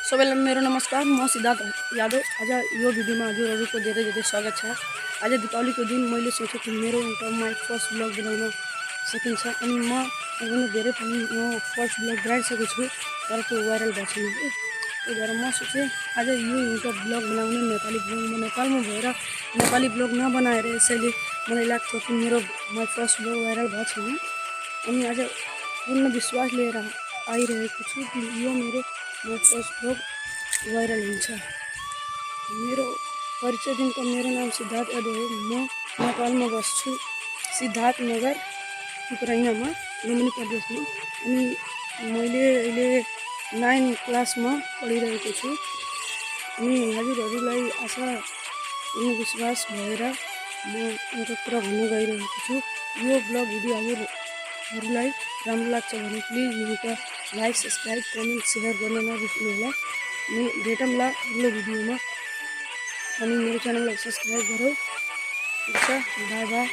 सबैलाई मेरो नमस्कार। म सिद्धार्थ यादव। आज यो भिडियोमा हजुरहरूको धेरै धेरै स्वागत छ। आज दीपावलीको दिन मैले सोचेको मेरो युट्युबमा फर्स्ट ब्लग बनाउन सकिन्छ अनि म धेरै पनि फर्स्ट ब्लग बनाइसकेको छु, तर त्यो भाइरल भएको छैन है। त्यही भएर म सोचेँ आज यो युट्युब ब्लग बनाउने नेपाली ब्लग म नेपालमा भएर नेपाली ब्लग नबनाएर यसैले मलाई लाग्थ्यो कि मेरो फर्स्ट ब्लग भाइरल भएको छैन अनि आज पूर्ण विश्वास लिएर आइरहेको छु कि यो मेरो फर्स्ट ब्लग भाइरल हुन्छ। मेरो परिचय दिन त मेरो नाम सिद्धार्थ यादव हो। म नेपालमा बस्छु, सिद्धार्थ नगर पिपराइनामा, लुम्बिनी प्रदेशमा। अनि मैले अहिले 9 क्लासमा पढिरहेको छु अनि हजुरहरूलाई आशा विश्वास भएर म एउटा कुरा भन्न गइरहेको छु। यो ब्लग भिडियो हजुरहरूलाई राम्रो लाग्छ भने प्लिज मेरो लाइक, सब्सक्राइब, कमेन्ट, सेयर गर्न नबिर्सनु होला। भेटौँला अग्लो भिडियोमा अनि मेरो च्यानललाई सब्सक्राइब गरौँ। By by.